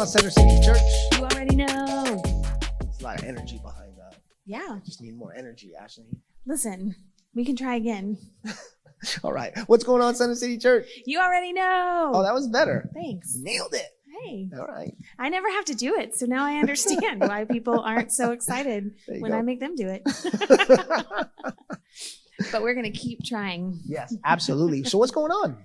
Center City Church? You already know. There's a lot of energy behind that. Yeah. I just need more energy, Ashley. Listen, we can try again. All right. What's going on, Center City Church? You already know. Oh, that was better. Thanks. Nailed it. Hey. All right. I never have to do it, so now I understand why people aren't so excited when I make them do it. But we're going to keep trying. Yes, absolutely. So what's going on?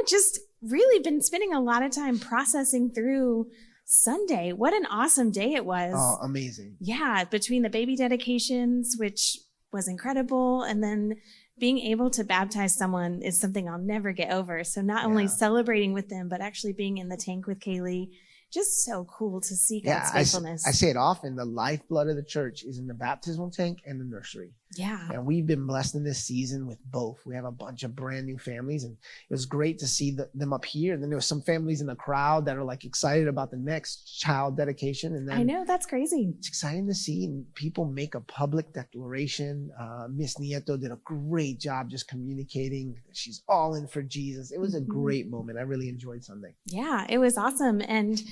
Just really been spending a lot of time processing through Sunday. What an awesome day it was. Oh, amazing. Yeah, between the baby dedications, which was incredible, and then being able to baptize someone is something I'll never get over. So not only celebrating with them, but actually being in the tank with Kaylee. Just so cool to see God's faithfulness. I say it often, the lifeblood of the church is in the baptismal tank and the nursery. Yeah. And we've been blessed in this season with both. We have a bunch of brand new families, and it was great to see them up here. And then there were some families in the crowd that are like excited about the next child dedication. And then I know, that's crazy. It's exciting to see people make a public declaration. Miss Nieto did a great job just communicating. She's all in for Jesus. It was a great moment. I really enjoyed Sunday. Yeah, it was awesome. And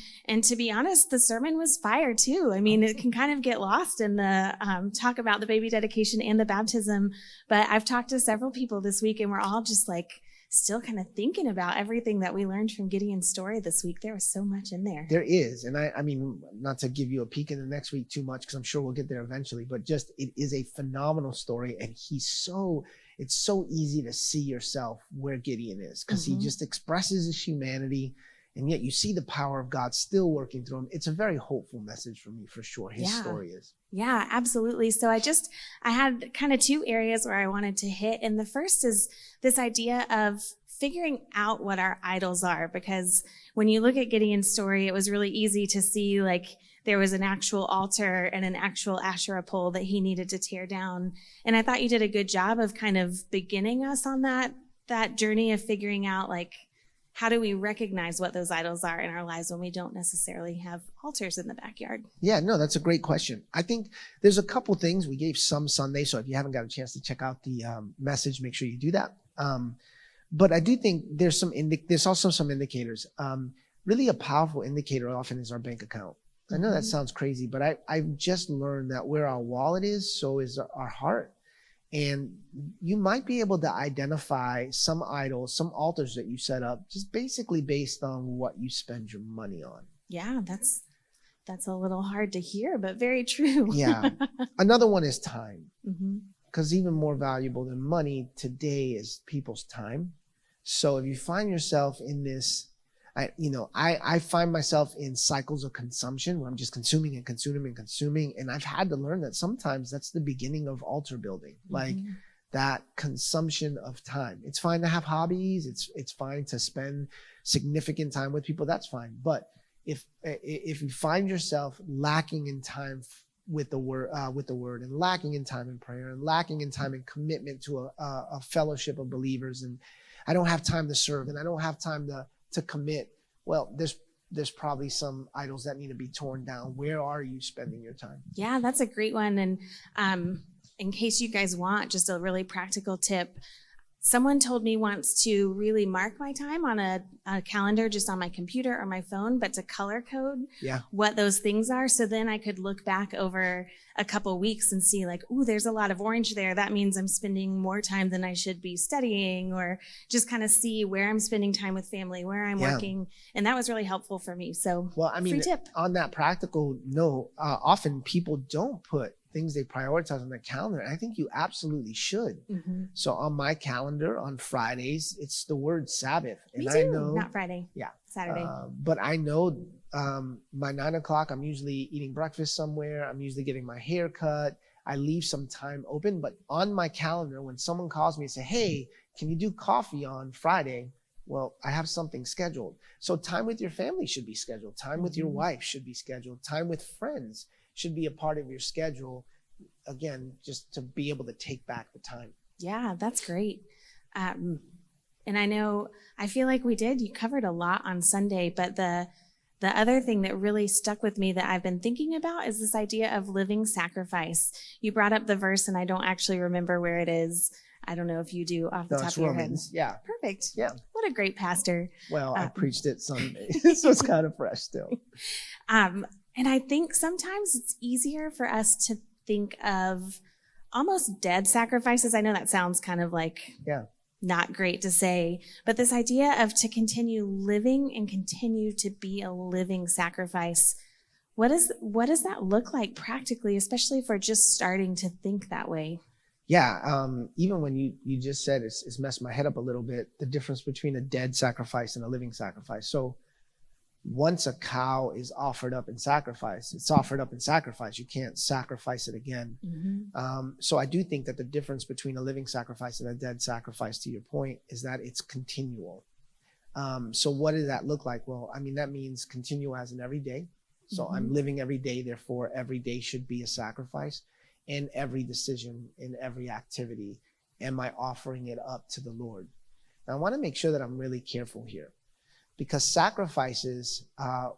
to be honest, the sermon was fire too. I mean, it can kind of get lost in the talk about the baby dedication and the baptism. But I've talked to several people this week, and we're all just like still kind of thinking about everything that we learned from Gideon's story this week. There was so much in there. There is. And I mean, not to give you a peek in the next week too much, because I'm sure we'll get there eventually, but just it is a phenomenal story. And it's so easy to see yourself where Gideon is, because he just expresses his humanity. And yet you see the power of God still working through him. It's a very hopeful message for me, for sure. His story is. Yeah, absolutely. So I had kind of two areas where I wanted to hit. And the first is this idea of figuring out what our idols are. Because when you look at Gideon's story, it was really easy to see like there was an actual altar and an actual Asherah pole that he needed to tear down. And I thought you did a good job of kind of beginning us on that journey of figuring out like, how do we recognize what those idols are in our lives when we don't necessarily have altars in the backyard? Yeah, no, that's a great question. I think there's a couple things. We gave some Sunday, so if you haven't got a chance to check out the message, make sure you do that. But I do think there's also some indicators. Really a powerful indicator often is our bank account. I know that sounds crazy, but I've just learned that where our wallet is, so is our heart. And you might be able to identify some idols, some altars that you set up, just basically based on what you spend your money on. Yeah, that's a little hard to hear, but very true. Yeah. Another one is time. Because even more valuable than money today is people's time. So if you find yourself in this, I find myself in cycles of consumption where I'm just consuming and consuming and consuming. And I've had to learn that sometimes that's the beginning of altar building, like that consumption of time. It's fine to have hobbies. It's fine to spend significant time with people. That's fine. But if you find yourself lacking in time with the word, and lacking in time in prayer, and lacking in time in commitment to a fellowship of believers, and I don't have time to serve, and I don't have time to commit, well, there's probably some idols that need to be torn down. Where are you spending your time? Yeah, that's a great one. And in case you guys want just a really practical tip, someone told me once to really mark my time on a calendar just on my computer or my phone, but to color code what those things are. So then I could look back over a couple weeks and see like, ooh, there's a lot of orange there. That means I'm spending more time than I should be studying, or just kind of see where I'm spending time with family, where I'm working. And that was really helpful for me. So free tip. On that practical note, often people don't put things they prioritize on their calendar. And I think you absolutely should. So on my calendar on Fridays, it's the word Sabbath. Me and too. I know, not Friday. Yeah. Saturday. But I know by 9 o'clock, I'm usually eating breakfast somewhere. I'm usually getting my hair cut. I leave some time open, but on my calendar, when someone calls me and say, hey, can you do coffee on Friday? Well, I have something scheduled. So time with your family should be scheduled. Time with your wife should be scheduled. Time with friends should be a part of your schedule. Again, just to be able to take back the time. Yeah, that's great. And I feel like you covered a lot on Sunday, but the other thing that really stuck with me that I've been thinking about is this idea of living sacrifice. You brought up the verse, and I don't actually remember where it is, I don't know if you do off the No, top it's of your Romans. head. Yeah. Perfect. Yeah. What a great pastor. Well, I preached it Sunday, so it's kind of fresh still. And I think sometimes it's easier for us to think of almost dead sacrifices. I know that sounds kind of like not great to say, but this idea of to continue living and continue to be a living sacrifice, what does that look like practically, especially if we're just starting to think that way? Yeah, even when you just said it's messed my head up a little bit, the difference between a dead sacrifice and a living sacrifice. So once a cow is offered up in sacrifice, it's offered up in sacrifice. You can't sacrifice it again. Mm-hmm. So I do think that the difference between a living sacrifice and a dead sacrifice, to your point, is that it's continual. So what does that look like? Well, I mean, that means continue as in every day. So Mm-hmm. I'm living every day, therefore every day should be a sacrifice. In every decision, in every activity, am I offering it up to the Lord? Now, I want to make sure that I'm really careful here, because sacrifices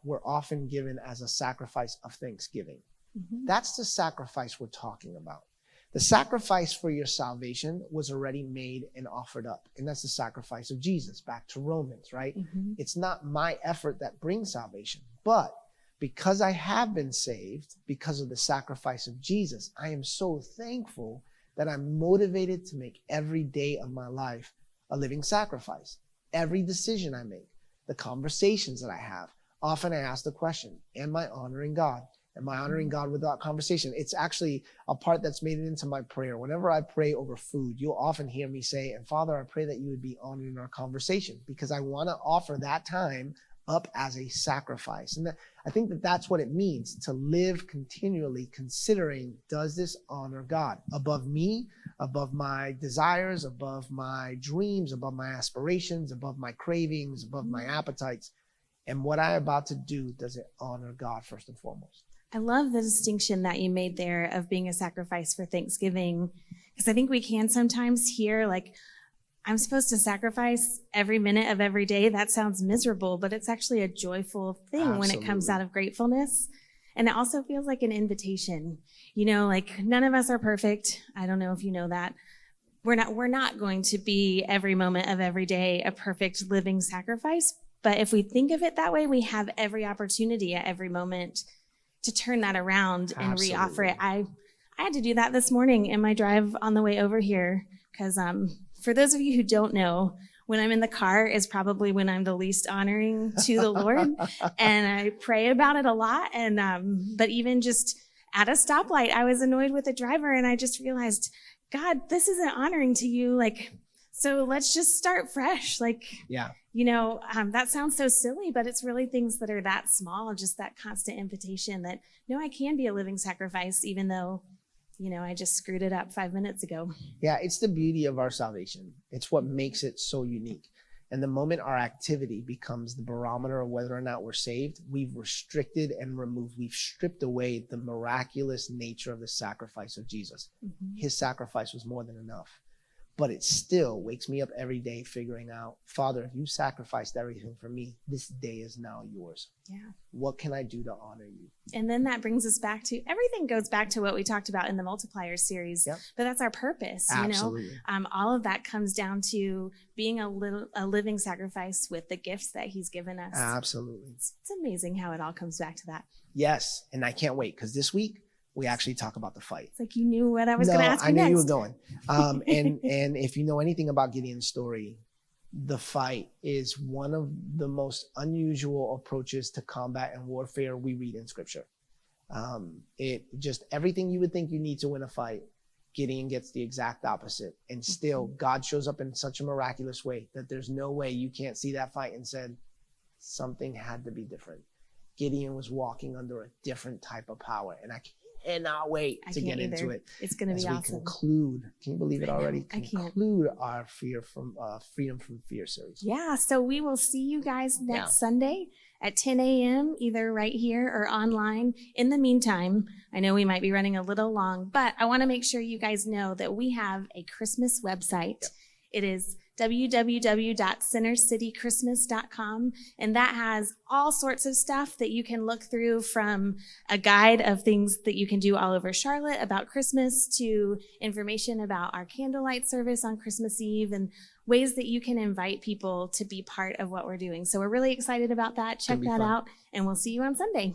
were often given as a sacrifice of thanksgiving. Mm-hmm. That's the sacrifice we're talking about. The sacrifice for your salvation was already made and offered up, and that's the sacrifice of Jesus, back to Romans, right? Mm-hmm. It's not my effort that brings salvation, but because I have been saved, because of the sacrifice of Jesus, I am so thankful that I'm motivated to make every day of my life a living sacrifice. Every decision I make, the conversations that I have, often I ask the question, am I honoring God? Am I honoring God with that conversation? It's actually a part that's made it into my prayer. Whenever I pray over food, you'll often hear me say, and Father, I pray that you would be honoring our conversation, because I want to offer that time up as a sacrifice. And I think that that's what it means to live continually considering, does this honor God above me, above my desires, above my dreams, above my aspirations, above my cravings, above my appetites? And what I'm about to do, does it honor God first and foremost? I love the distinction that you made there of being a sacrifice for Thanksgiving, because I think we can sometimes hear like, I'm supposed to sacrifice every minute of every day. That sounds miserable, but it's actually a joyful thing when it comes out of gratefulness. And it also feels like an invitation. You know, like none of us are perfect. I don't know if you know that. We're not going to be every moment of every day a perfect living sacrifice. But if we think of it that way, we have every opportunity at every moment to turn that around and reoffer it. I had to do that this morning in my drive on the way over here, because for those of you who don't know, when I'm in the car is probably when I'm the least honoring to the Lord, and I pray about it a lot. And but even just at a stoplight, I was annoyed with the driver, and I just realized, God, this isn't honoring to you. Like, so let's just start fresh. Like, you know, that sounds so silly, but it's really things that are that small, just that constant invitation that, no, I can be a living sacrifice, even though, you know, I just screwed it up 5 minutes ago. Yeah, it's the beauty of our salvation. It's what makes it so unique. And the moment our activity becomes the barometer of whether or not we're saved, we've restricted and removed, we've stripped away the miraculous nature of the sacrifice of Jesus. Mm-hmm. His sacrifice was more than enough. But it still wakes me up every day figuring out, Father, if you sacrificed everything for me, this day is now yours. Yeah. What can I do to honor you? And then that brings us back to, everything goes back to what we talked about in the Multiplier series. Yep. But that's our purpose. Absolutely. You know, all of that comes down to being a living sacrifice with the gifts that he's given us. Absolutely. It's amazing how it all comes back to that. Yes. And I can't wait, because this week, we actually talk about the fight. It's like you knew what I was going to ask you next. I knew you were going. And if you know anything about Gideon's story, the fight is one of the most unusual approaches to combat and warfare we read in Scripture. It just, everything you would think you need to win a fight, Gideon gets the exact opposite. And still, God shows up in such a miraculous way that there's no way you can't see that fight and said, something had to be different. Gideon was walking under a different type of power. And I cannot wait to get into it. It's going to be awesome. Conclude, can you believe it already? I can't. Conclude our Freedom from Fear series. Yeah, so we will see you guys next Sunday at 10 a.m., either right here or online. In the meantime, I know we might be running a little long, but I want to make sure you guys know that we have a Christmas website. Yep. It is www.centercitychristmas.com, and that has all sorts of stuff that you can look through, from a guide of things that you can do all over Charlotte about Christmas to information about our candlelight service on Christmas Eve and ways that you can invite people to be part of what we're doing. So we're really excited about that. Check that out, and we'll see you on Sunday.